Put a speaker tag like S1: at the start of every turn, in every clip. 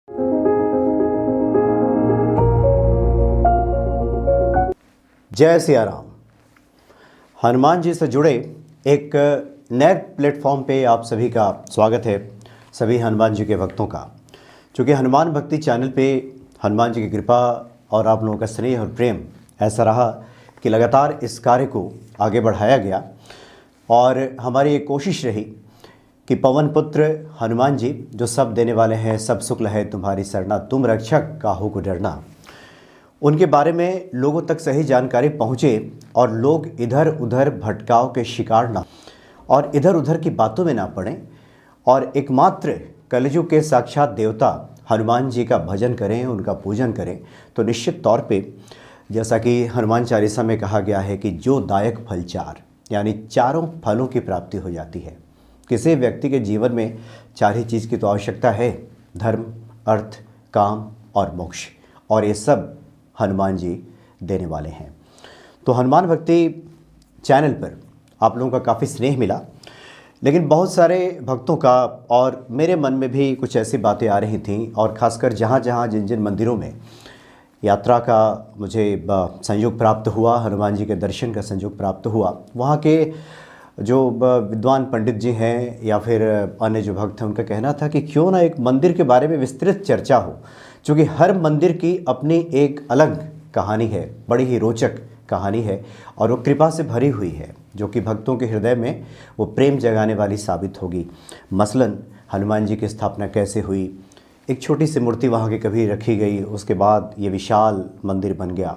S1: जय सिया राम। हनुमान जी से जुड़े एक नए प्लेटफॉर्म पे आप सभी का स्वागत है, सभी हनुमान जी के भक्तों का। चूँकि हनुमान भक्ति चैनल पे हनुमान जी की कृपा और आप लोगों का स्नेह और प्रेम ऐसा रहा कि लगातार इस कार्य को आगे बढ़ाया गया और हमारी एक कोशिश रही कि पवन पुत्र हनुमान जी जो सब देने वाले हैं, सब सुख लहे तुम्हारी सरना, तुम रक्षक काहू को डरना, उनके बारे में लोगों तक सही जानकारी पहुँचे और लोग इधर उधर भटकाव के शिकार ना और इधर उधर की बातों में ना पड़ें और एकमात्र कलयुग के साक्षात देवता हनुमान जी का भजन करें, उनका पूजन करें। तो निश्चित तौर पे जैसा कि हनुमान चालीसा में कहा गया है कि जो दायक फल चार, यानी चारों फलों की प्राप्ति हो जाती है। किसी व्यक्ति के जीवन में चार ही चीज़ की तो आवश्यकता है, धर्म, अर्थ, काम और मोक्ष, और ये सब हनुमान जी देने वाले हैं। तो हनुमान भक्ति चैनल पर आप लोगों का काफ़ी स्नेह मिला, लेकिन बहुत सारे भक्तों का और मेरे मन में भी कुछ ऐसी बातें आ रही थीं, और ख़ासकर जहाँ जहाँ जिन जिन मंदिरों में यात्रा का मुझे संयोग प्राप्त हुआ, हनुमान जी के दर्शन का संयोग प्राप्त हुआ, वहाँ के जो विद्वान पंडित जी हैं या फिर अन्य जो भक्त हैं, उनका कहना था कि क्यों ना एक मंदिर के बारे में विस्तृत चर्चा हो, क्योंकि हर मंदिर की अपनी एक अलग कहानी है, बड़ी ही रोचक कहानी है और वो कृपा से भरी हुई है, जो कि भक्तों के हृदय में वो प्रेम जगाने वाली साबित होगी। मसलन हनुमान जी की स्थापना कैसे हुई, एक छोटी सी मूर्ति वहाँ की कभी रखी गई, उसके बाद ये विशाल मंदिर बन गया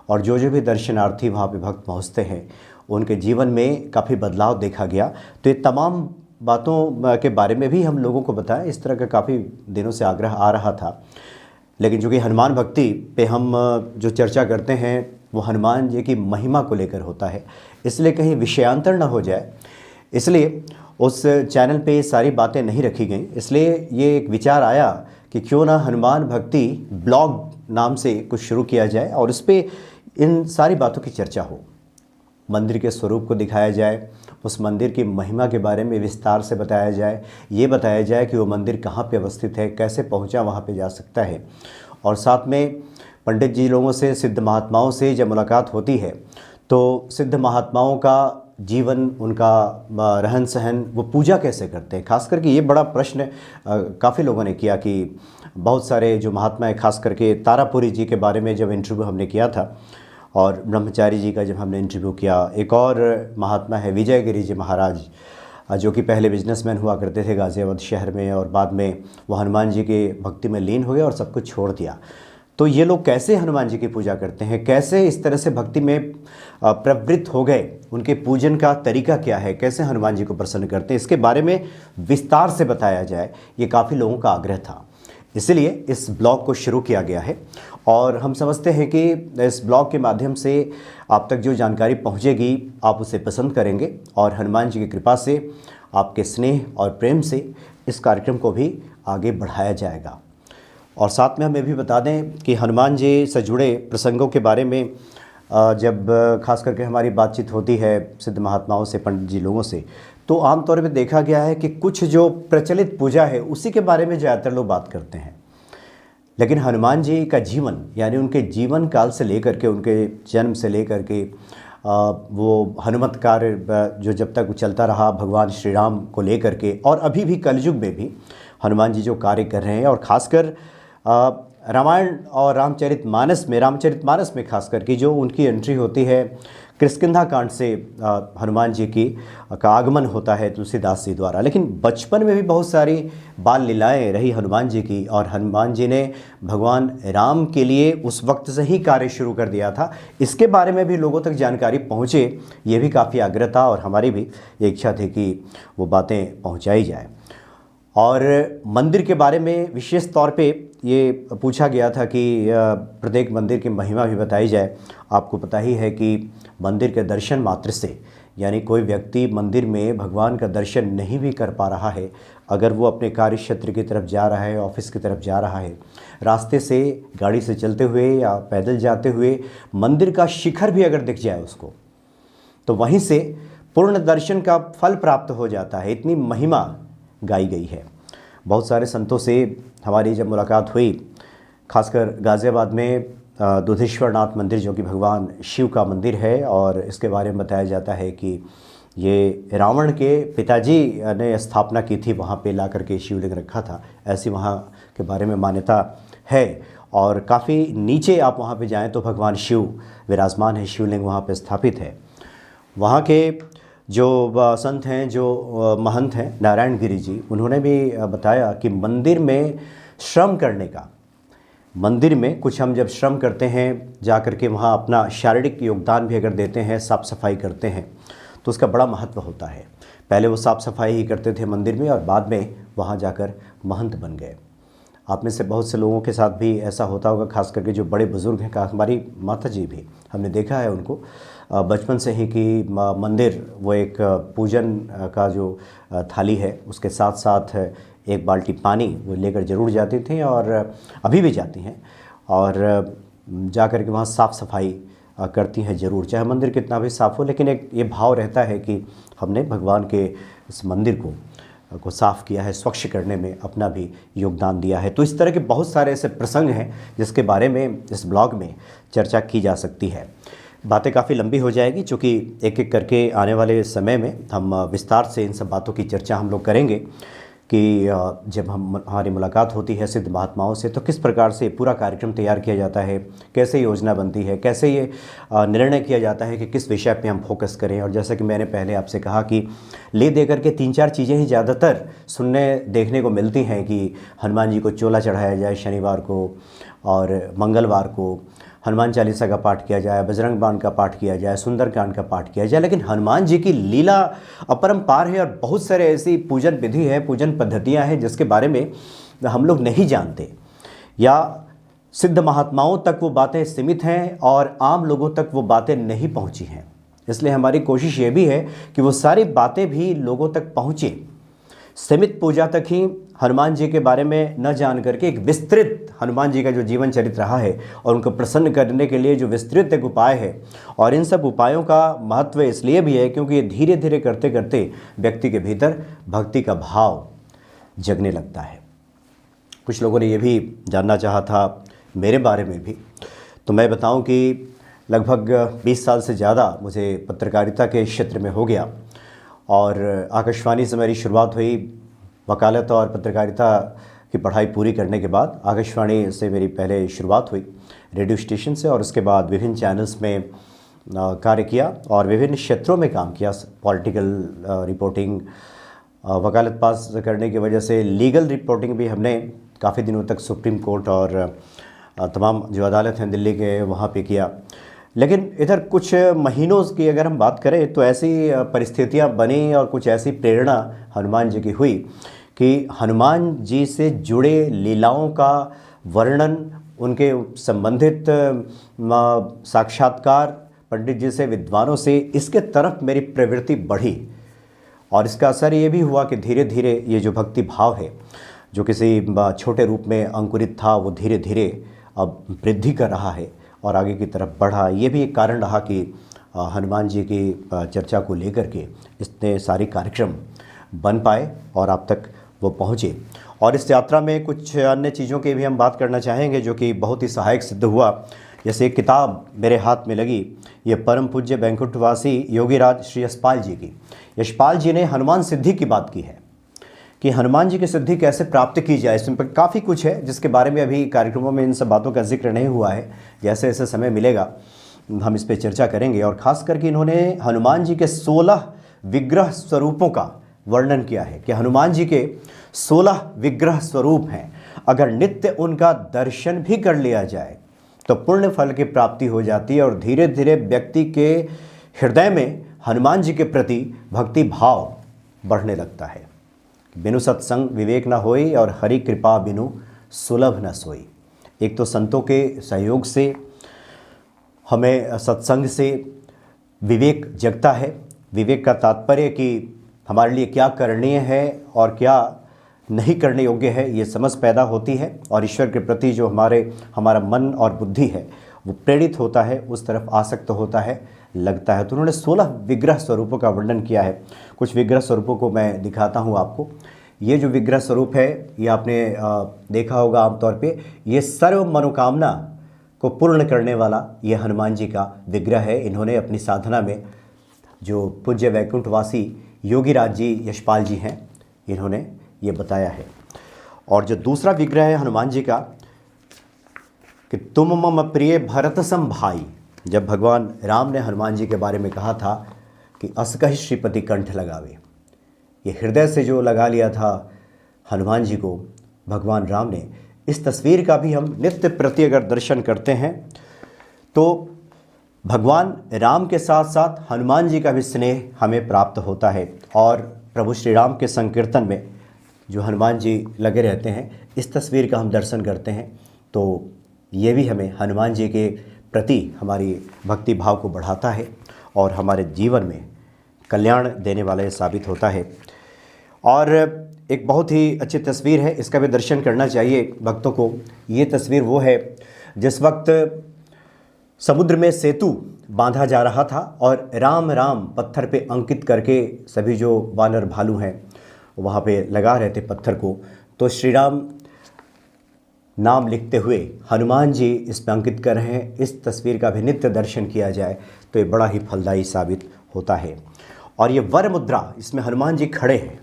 S1: और जो जो भी दर्शनार्थी वहाँ पे भक्त पहुँचते हैं उनके जीवन में काफ़ी बदलाव देखा गया। तो ये तमाम बातों के बारे में भी हम लोगों को बताएं, इस तरह का काफ़ी दिनों से आग्रह आ रहा था। लेकिन चूँकि हनुमान भक्ति पे हम जो चर्चा करते हैं वो हनुमान जी की महिमा को लेकर होता है, इसलिए कहीं विषयांतर न हो जाए, इसलिए उस चैनल पे सारी बातें नहीं रखी गई। इसलिए ये एक विचार आया कि क्यों ना हनुमान भक्ति ब्लॉग नाम से कुछ शुरू किया जाए और उस पर इन सारी बातों की चर्चा हो, मंदिर के स्वरूप को दिखाया जाए, उस मंदिर की महिमा के बारे में विस्तार से बताया जाए, ये बताया जाए कि वो मंदिर कहाँ पे अवस्थित है, कैसे पहुँचा वहाँ पे जा सकता है, और साथ में पंडित जी लोगों से, सिद्ध महात्माओं से जब मुलाकात होती है तो सिद्ध महात्माओं का जीवन, उनका रहन सहन, वो पूजा कैसे करते हैं। खास करके ये बड़ा प्रश्न काफ़ी लोगों ने किया कि बहुत सारे जो महात्मा हैं, खास करके तारापुरी जी के बारे में जब इंटरव्यू हमने किया था और ब्रह्मचारी जी का जब हमने इंटरव्यू किया, एक और महात्मा है विजयगिरी जी महाराज, जो कि पहले बिजनेसमैन हुआ करते थे गाज़ियाबाद शहर में और बाद में वो हनुमान जी के भक्ति में लीन हो गए और सब कुछ छोड़ दिया। तो ये लोग कैसे हनुमान जी की पूजा करते हैं, कैसे इस तरह से भक्ति में प्रवृत्त हो गए, उनके पूजन का तरीका क्या है, कैसे हनुमान जी को प्रसन्न करते हैं, इसके बारे में विस्तार से बताया जाए, ये काफ़ी लोगों का आग्रह था। इसलिए इस ब्लॉग को शुरू किया गया है और हम समझते हैं कि इस ब्लॉग के माध्यम से आप तक जो जानकारी पहुंचेगी आप उसे पसंद करेंगे और हनुमान जी की कृपा से, आपके स्नेह और प्रेम से इस कार्यक्रम को भी आगे बढ़ाया जाएगा। और साथ में हम ये भी बता दें कि हनुमान जी से जुड़े प्रसंगों के बारे में जब खास करके हमारी बातचीत होती है सिद्ध महात्माओं से, पंडित जी लोगों से, तो आमतौर पे देखा गया है कि कुछ जो प्रचलित पूजा है उसी के बारे में ज़्यादातर लोग बात करते हैं। लेकिन हनुमान जी का जीवन, यानी उनके जीवन काल से लेकर के, उनके जन्म से लेकर के वो हनुमत कार्य जो जब तक चलता रहा भगवान श्री राम को लेकर के, और अभी भी कलयुग में भी हनुमान जी जो कार्य कर रहे हैं, और ख़ासकर रामायण और रामचरितमानस में खास करके जो उनकी एंट्री होती है, किष्किंधा कांड से हनुमान जी का आगमन होता है तुलसीदास जी द्वारा। लेकिन बचपन में भी बहुत सारी बाल लीलाएँ रही हनुमान जी की, और हनुमान जी ने भगवान राम के लिए उस वक्त से ही कार्य शुरू कर दिया था। इसके बारे में भी लोगों तक जानकारी पहुँचे, ये भी काफ़ी आग्रह था और हमारी भी ये इच्छा थी कि वो बातें पहुँचाई जाए। और मंदिर के बारे में विशेष तौर पे ये पूछा गया था कि प्रत्येक मंदिर की महिमा भी बताई जाए। आपको पता ही है कि मंदिर के दर्शन मात्र से, यानी कोई व्यक्ति मंदिर में भगवान का दर्शन नहीं भी कर पा रहा है, अगर वो अपने कार्य क्षेत्र की तरफ जा रहा है, ऑफिस की तरफ जा रहा है, रास्ते से गाड़ी से चलते हुए या पैदल जाते हुए मंदिर का शिखर भी अगर दिख जाए उसको, तो वहीं से पूर्ण दर्शन का फल प्राप्त हो जाता है। इतनी महिमा गाई गई है। बहुत सारे संतों से हमारी जब मुलाकात हुई, खासकर गाज़ियाबाद में दुधेश्वर नाथ मंदिर जो कि भगवान शिव का मंदिर है, और इसके बारे में बताया जाता है कि ये रावण के पिताजी ने स्थापना की थी, वहाँ पे ला करके शिवलिंग रखा था, ऐसी वहाँ के बारे में मान्यता है। और काफ़ी नीचे आप वहाँ पे जाएं तो भगवान शिव विराजमान है, शिवलिंग वहाँ पे स्थापित है। वहाँ के जो संत हैं, जो महंत हैं नारायण गिरी जी, उन्होंने भी बताया कि मंदिर में श्रम करने का, मंदिर में कुछ हम जब श्रम करते हैं, जा कर के वहाँ अपना शारीरिक योगदान भी अगर देते हैं, साफ़ सफाई करते हैं, तो उसका बड़ा महत्व होता है। पहले वो साफ़ सफाई ही करते थे मंदिर में, और बाद में वहाँ जाकर महंत बन गए। आप में से बहुत से लोगों के साथ भी ऐसा होता होगा, खास करके जो बड़े बुज़ुर्ग हैं, हमारी माता जी भी, हमने देखा है उनको बचपन से ही कि मंदिर वो एक पूजन का जो थाली है, उसके साथ साथ एक बाल्टी पानी वो लेकर ज़रूर जाती थी, और अभी भी जाती हैं, और जा कर के वहाँ साफ़ सफाई करती हैं ज़रूर, चाहे मंदिर कितना भी साफ़ हो, लेकिन एक ये भाव रहता है कि हमने भगवान के इस मंदिर को साफ़ किया है, स्वच्छ करने में अपना भी योगदान दिया है। तो इस तरह के बहुत सारे ऐसे प्रसंग हैं जिसके बारे में इस ब्लॉग में चर्चा की जा सकती है। बातें काफ़ी लंबी हो जाएगी, चूँकि एक एक करके आने वाले समय में हम विस्तार से इन सब बातों की चर्चा हम लोग करेंगे कि जब हमारी मुलाकात होती है सिद्ध महात्माओं से, तो किस प्रकार से पूरा कार्यक्रम तैयार किया जाता है, कैसे योजना बनती है, कैसे ये निर्णय किया जाता है कि किस विषय पे हम फोकस करें। और जैसा कि मैंने पहले आपसे कहा कि ले दे करके 3-4 चीज़ें ही ज़्यादातर सुनने देखने को मिलती हैं कि हनुमान जी को चोला चढ़ाया जाए शनिवार को, और मंगलवार को हनुमान चालीसा का पाठ किया जाए, बजरंग बाण का पाठ किया जाए, सुंदरकांड का पाठ किया जाए। लेकिन हनुमान जी की लीला अपरंपार है, और बहुत सारे ऐसी पूजन विधि है, पूजन पद्धतियां हैं जिसके बारे में हम लोग नहीं जानते, या सिद्ध महात्माओं तक वो बातें सीमित हैं और आम लोगों तक वो बातें नहीं पहुंची हैं। इसलिए हमारी कोशिश ये भी है कि वो सारी बातें भी लोगों तक पहुँचे। सीमित पूजा तक ही हनुमान जी के बारे में न जान करके एक विस्तृत हनुमान जी का जो जीवन चरित्र रहा है, और उनको प्रसन्न करने के लिए जो विस्तृत एक उपाय है, और इन सब उपायों का महत्व इसलिए भी है क्योंकि ये धीरे धीरे करते करते व्यक्ति के भीतर भक्ति का भाव जगने लगता है। कुछ लोगों ने ये भी जानना चाहा था मेरे बारे में भी, तो मैं बताऊं कि लगभग 20 साल से ज़्यादा मुझे पत्रकारिता के क्षेत्र में हो गया, और आकाशवाणी से मेरी शुरुआत हुई। वकालत और पत्रकारिता की पढ़ाई पूरी करने के बाद आकाशवाणी से मेरी पहले शुरुआत हुई, रेडियो स्टेशन से, और उसके बाद विभिन्न चैनल्स में कार्य किया और विभिन्न क्षेत्रों में काम किया। पॉलिटिकल रिपोर्टिंग, वकालत पास करने की वजह से लीगल रिपोर्टिंग भी हमने काफ़ी दिनों तक सुप्रीम कोर्ट और तमाम जो अदालत हैं दिल्ली के वहाँ पे किया। लेकिन इधर कुछ महीनों की अगर हम बात करें तो ऐसी परिस्थितियाँ बनी और कुछ ऐसी प्रेरणा हनुमान जी की हुई कि हनुमान जी से जुड़े लीलाओं का वर्णन, उनके संबंधित साक्षात्कार पंडित जी से, विद्वानों से, इसके तरफ मेरी प्रवृत्ति बढ़ी। और इसका असर ये भी हुआ कि धीरे धीरे ये जो भक्ति भाव है, जो किसी छोटे रूप में अंकुरित था, वो धीरे धीरे अब वृद्धि कर रहा है और आगे की तरफ बढ़ा। ये भी एक कारण रहा कि हनुमान जी की चर्चा को लेकर के इतने सारे कार्यक्रम बन पाए और आप तक वो पहुँचे। और इस यात्रा में कुछ अन्य चीज़ों की भी हम बात करना चाहेंगे जो कि बहुत ही सहायक सिद्ध हुआ। जैसे एक किताब मेरे हाथ में लगी, ये परम पूज्य बैंकुंठवासी योगीराज श्री यशपाल जी की। यशपाल जी ने हनुमान सिद्धि की बात की है कि हनुमान जी की सिद्धि कैसे प्राप्त की जाए। इसमें पर काफ़ी कुछ है जिसके बारे में अभी कार्यक्रमों में इन सब बातों का जिक्र नहीं हुआ है। जैसे जैसे समय मिलेगा हम इस पर चर्चा करेंगे। और ख़ास करके इन्होंने हनुमान जी के 16 विग्रह स्वरूपों का वर्णन किया है कि हनुमान जी के 16 विग्रह स्वरूप हैं। अगर नित्य उनका दर्शन भी कर लिया जाए तो पुण्य फल की प्राप्ति हो जाती है और धीरे धीरे व्यक्ति के हृदय में हनुमान जी के प्रति भक्ति भाव बढ़ने लगता है। बिनु सत्संग विवेक न होई और हरि कृपा बिनु सुलभ न सोई। एक तो संतों के सहयोग से हमें सत्संग से विवेक जगता है। विवेक का तात्पर्य कि हमारे लिए क्या करणीय है और क्या नहीं करने योग्य है, ये समझ पैदा होती है और ईश्वर के प्रति जो हमारा मन और बुद्धि है वो प्रेरित होता है, उस तरफ आसक्त होता है, लगता है। तो उन्होंने 16 विग्रह स्वरूपों का वर्णन किया है। कुछ विग्रह स्वरूपों को मैं दिखाता हूँ आपको ये जो विग्रह स्वरूप है ये आपने देखा होगा आमतौर पे, ये सर्व मनोकामना को पूर्ण करने वाला ये हनुमान जी का विग्रह है। इन्होंने अपनी साधना में जो पूज्य वैकुंठवासी योगीराज जी यशपाल जी हैं, इन्होंने ये बताया है। और जो दूसरा विग्रह है हनुमान जी का कि तुम मम प्रिय भरत सम भाई, जब भगवान राम ने हनुमान जी के बारे में कहा था कि अस कहि श्रीपति कंठ लगावे, ये हृदय से जो लगा लिया था हनुमान जी को भगवान राम ने, इस तस्वीर का भी हम नित्य प्रति अगर दर्शन करते हैं तो भगवान राम के साथ साथ हनुमान जी का भी स्नेह हमें प्राप्त होता है। और प्रभु श्री राम के संकीर्तन में जो हनुमान जी लगे रहते हैं, इस तस्वीर का हम दर्शन करते हैं तो ये भी हमें हनुमान जी के प्रति हमारी भक्ति भाव को बढ़ाता है और हमारे जीवन में कल्याण देने वाला ये साबित होता है। और एक बहुत ही अच्छी तस्वीर है, इसका भी दर्शन करना चाहिए भक्तों को। ये तस्वीर वो है जिस वक्त समुद्र में सेतु बांधा जा रहा था और राम राम पत्थर पे अंकित करके सभी जो वानर भालू हैं वहाँ पे लगा रहे थे पत्थर को, तो श्री राम नाम लिखते हुए हनुमान जी इस पर अंकित कर रहे हैं। इस तस्वीर का भी नित्य दर्शन किया जाए तो ये बड़ा ही फलदायी साबित होता है। और ये वर मुद्रा, इसमें हनुमान जी खड़े हैं,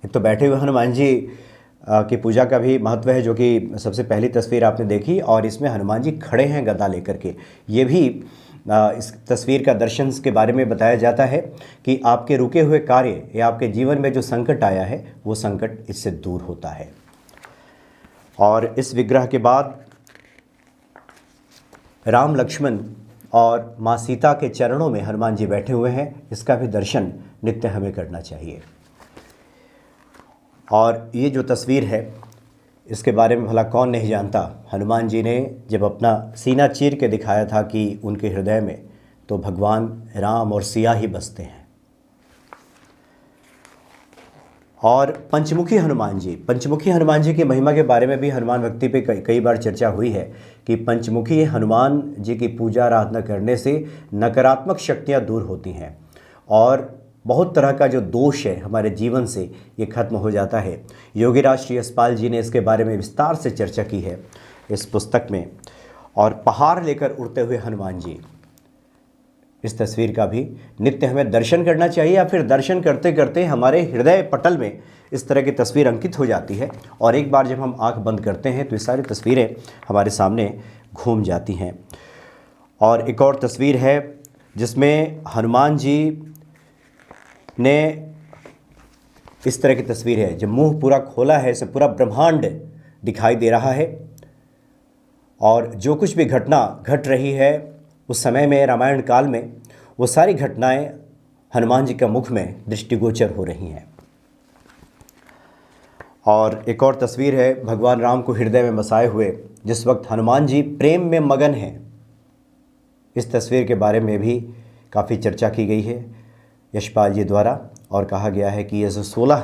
S1: एक तो बैठे हुए हनुमान जी की पूजा का भी महत्व है, जो कि सबसे पहली तस्वीर आपने देखी, और इसमें हनुमान जी खड़े हैं गदा लेकर के। ये भी इस तस्वीर का दर्शन के बारे में बताया जाता है कि आपके रुके हुए कार्य या आपके जीवन में जो संकट आया है वो संकट इससे दूर होता है। और इस विग्रह के बाद राम लक्ष्मण और माँ सीता के चरणों में हनुमान जी बैठे हुए हैं, इसका भी दर्शन नित्य हमें करना चाहिए। और ये जो तस्वीर है इसके बारे में भला कौन नहीं जानता, हनुमान जी ने जब अपना सीना चीर के दिखाया था कि उनके हृदय में तो भगवान राम और सिया ही बसते हैं। और पंचमुखी हनुमान जी की महिमा के बारे में भी हनुमान भक्ति पे कई बार चर्चा हुई है कि पंचमुखी हनुमान जी की पूजा आराधना करने से नकारात्मक शक्तियाँ दूर होती हैं और बहुत तरह का जो दोष है हमारे जीवन से ये खत्म हो जाता है। योगीराज श्री यशपाल जी ने इसके बारे में विस्तार से चर्चा की है इस पुस्तक में। और पहाड़ लेकर उड़ते हुए हनुमान जी, इस तस्वीर का भी नित्य हमें दर्शन करना चाहिए, या फिर दर्शन करते करते हमारे हृदय पटल में इस तरह की तस्वीर अंकित हो जाती है और एक बार जब हम आंख बंद करते हैं तो ये सारी तस्वीरें हमारे सामने घूम जाती हैं। और एक और तस्वीर है जिसमें हनुमान जी ने इस तरह की तस्वीर है, जब मुंह पूरा खोला है, इसे पूरा ब्रह्मांड दिखाई दे रहा है और जो कुछ भी घटना घट रही है उस समय में रामायण काल में वो सारी घटनाएं हनुमान जी का मुख में दृष्टिगोचर हो रही हैं। और एक और तस्वीर है भगवान राम को हृदय में बसाए हुए, जिस वक्त हनुमान जी प्रेम में मगन हैं। इस तस्वीर के बारे में भी काफ़ी चर्चा की गई है यशपाल जी द्वारा और कहा गया है कि ये जो 16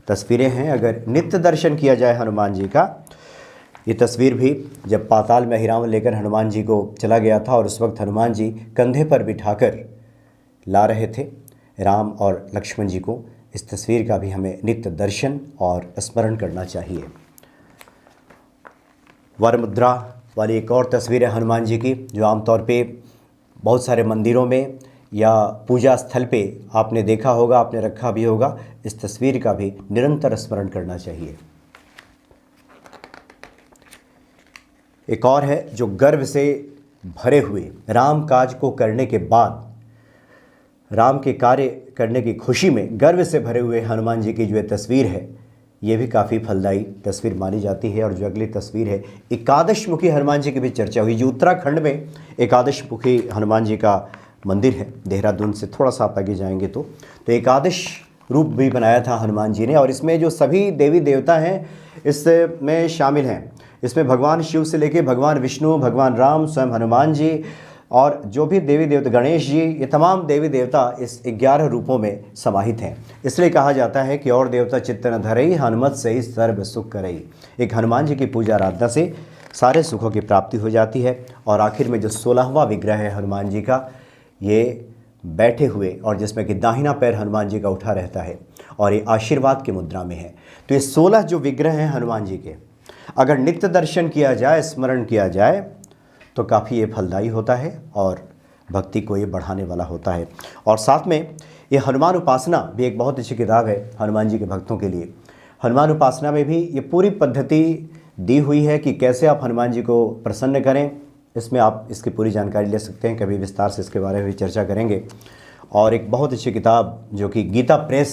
S1: तस्वीरें हैं, अगर नित्य दर्शन किया जाए हनुमान जी का, ये तस्वीर भी जब पाताल में हिरावन लेकर हनुमान जी को चला गया था और उस वक्त हनुमान जी कंधे पर बिठाकर ला रहे थे राम और लक्ष्मण जी को, इस तस्वीर का भी हमें नित्य दर्शन और स्मरण करना चाहिए। वर मुद्रा वाली एक और तस्वीर है हनुमान जी की, जो आमतौर पे बहुत सारे मंदिरों में या पूजा स्थल पे आपने देखा होगा, आपने रखा भी होगा। इस तस्वीर का भी निरंतर स्मरण करना चाहिए। एक और है जो गर्व से भरे हुए राम काज को करने के बाद, राम के कार्य करने की खुशी में गर्व से भरे हुए हनुमान जी की जो तस्वीर है, ये भी काफ़ी फलदायी तस्वीर मानी जाती है। और जो अगली तस्वीर है एकादश मुखी हनुमान जी की भी चर्चा हुई, जो उत्तराखंड में एकादश मुखी हनुमान जी का मंदिर है, देहरादून से थोड़ा सा आप आगे जाएंगे तो एकादश रूप भी बनाया था हनुमान जी ने। और इसमें जो सभी देवी देवता हैं इसमें शामिल हैं। इसमें भगवान शिव से लेके भगवान विष्णु, भगवान राम, स्वयं हनुमान जी और जो भी देवी देवता, गणेश जी, ये तमाम देवी देवता इस 11 रूपों में समाहित हैं। इसलिए कहा जाता है कि और देवता चित्त न धरई, हनुमत से ही सर्व सुख करई। एक हनुमान जी की पूजा आराधना से सारे सुखों की प्राप्ति हो जाती है। और आखिर में जो 16वां विग्रह है हनुमान जी का, ये बैठे हुए और जिसमें कि दाहिना पैर हनुमान जी का उठा रहता है और ये आशीर्वाद की मुद्रा में है। तो ये 16 जो विग्रह हैं हनुमान जी के, अगर नित्य दर्शन किया जाए, स्मरण किया जाए तो काफ़ी ये फलदायी होता है और भक्ति को ये बढ़ाने वाला होता है। और साथ में ये हनुमान उपासना भी एक बहुत अच्छी किताब है हनुमान जी के भक्तों के लिए। हनुमान उपासना में भी ये पूरी पद्धति दी हुई है कि कैसे आप हनुमान जी को प्रसन्न करें। इसमें आप इसकी पूरी जानकारी ले सकते हैं, कभी विस्तार से इसके बारे में भी चर्चा करेंगे। और एक बहुत अच्छी किताब जो कि गीता प्रेस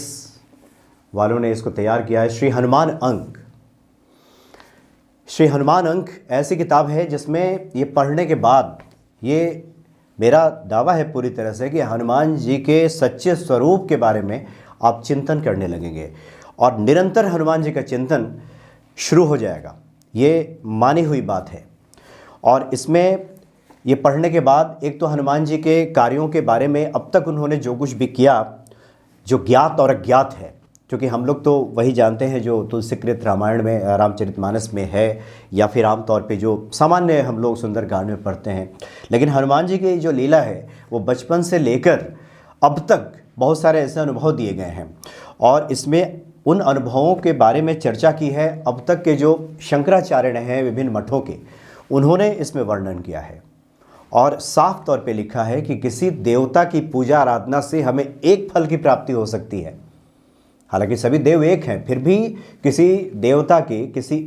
S1: वालों ने इसको तैयार किया है, श्री हनुमान अंक। श्री हनुमान अंक ऐसी किताब है जिसमें ये पढ़ने के बाद, ये मेरा दावा है पूरी तरह से कि हनुमान जी के सच्चे स्वरूप के बारे में आप चिंतन करने लगेंगे और निरंतर हनुमान जी का चिंतन शुरू हो जाएगा। ये मानी हुई बात है। और इसमें ये पढ़ने के बाद एक तो हनुमान जी के कार्यों के बारे में अब तक उन्होंने जो कुछ भी किया, जो ज्ञात और अज्ञात है, क्योंकि हम लोग तो वही जानते हैं जो तुलसीकृत रामायण में, रामचरितमानस में है, या फिर आमतौर पे जो सामान्य हम लोग सुंदरकांड में पढ़ते हैं। लेकिन हनुमान जी की जो लीला है वो बचपन से लेकर अब तक बहुत सारे ऐसे अनुभव दिए गए हैं और इसमें उन अनुभवों के बारे में चर्चा की है। अब तक के जो शंकराचार्य हैं विभिन्न मठों के, उन्होंने इसमें वर्णन किया है और साफ तौर पे लिखा है कि किसी देवता की पूजा आराधना से हमें एक फल की प्राप्ति हो सकती है। हालांकि सभी देव एक हैं, फिर भी किसी देवता के किसी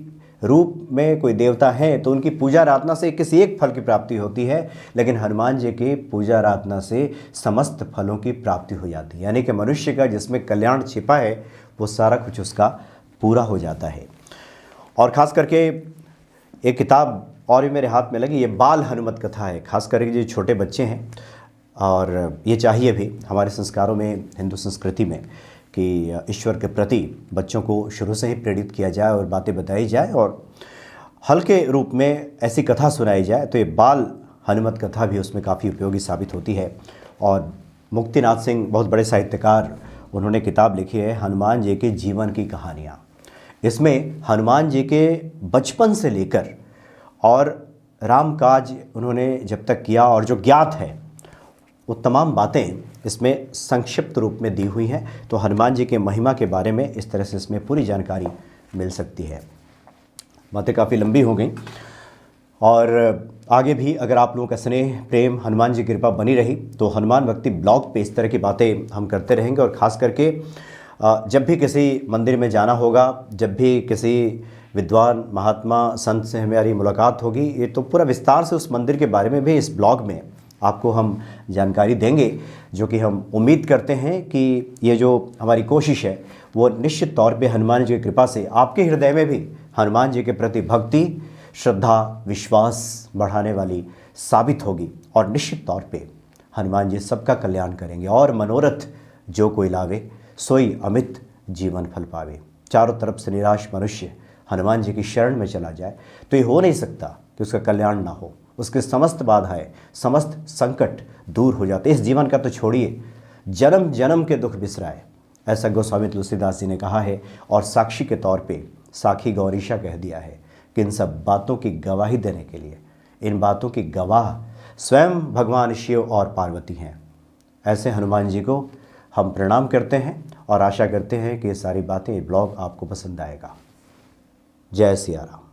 S1: रूप में कोई देवता है तो उनकी पूजा आराधना से किसी एक फल की प्राप्ति होती है, लेकिन हनुमान जी की पूजा आराधना से समस्त फलों की प्राप्ति हो जाती है। यानी कि मनुष्य का जिसमें कल्याण छिपा है वो सारा कुछ उसका पूरा हो जाता है। और ख़ास करके एक किताब और भी मेरे हाथ में लगी, ये बाल हनुमत कथा है। खास करके जो छोटे बच्चे हैं, और ये चाहिए भी हमारे संस्कारों में, हिंदू संस्कृति में, कि ईश्वर के प्रति बच्चों को शुरू से ही प्रेरित किया जाए और बातें बताई जाए और हल्के रूप में ऐसी कथा सुनाई जाए। तो ये बाल हनुमत कथा भी उसमें काफ़ी उपयोगी साबित होती है। और मुक्तिनाथ सिंह बहुत बड़े साहित्यकार, उन्होंने किताब लिखी है हनुमान जी के जीवन की कहानियाँ। इसमें हनुमान जी के बचपन से लेकर और राम काज उन्होंने जब तक किया और जो ज्ञात है वो तमाम बातें इसमें संक्षिप्त रूप में दी हुई हैं। तो हनुमान जी के महिमा के बारे में इस तरह से इसमें पूरी जानकारी मिल सकती है। बातें काफ़ी लंबी हो गई और आगे भी अगर आप लोगों का स्नेह प्रेम हनुमान जी की कृपा बनी रही तो हनुमान भक्ति ब्लॉग पे इस तरह की बातें हम करते रहेंगे। और ख़ास करके जब भी किसी मंदिर में जाना होगा, जब भी किसी विद्वान महात्मा संत से हमारी मुलाकात होगी, ये तो पूरा विस्तार से उस मंदिर के बारे में भी इस ब्लॉग में आपको हम जानकारी देंगे, जो कि हम उम्मीद करते हैं कि ये जो हमारी कोशिश है वो निश्चित तौर पे हनुमान जी की कृपा से आपके हृदय में भी हनुमान जी के प्रति भक्ति, श्रद्धा, विश्वास बढ़ाने वाली साबित होगी। और निश्चित तौर पे हनुमान जी सबका कल्याण करेंगे और मनोरथ जो कोई लावे सोई अमित जीवन फल पावे। चारों तरफ से निराश मनुष्य हनुमान जी की शरण में चला जाए तो ये हो नहीं सकता कि उसका कल्याण ना हो। उसके समस्त बाधाएं, समस्त संकट दूर हो जाते। इस जीवन का तो छोड़िए, जन्म जन्म के दुख बिसराए, ऐसा गोस्वामी तुलसीदास जी ने कहा है। और साक्षी के तौर पे साखी गौरीशा कह दिया है कि इन सब बातों की गवाही देने के लिए, इन बातों की गवाह स्वयं भगवान शिव और पार्वती हैं। ऐसे हनुमान जी को हम प्रणाम करते हैं और आशा करते हैं कि ये सारी बातें, ये ब्लॉग आपको पसंद आएगा। जय सिया राम।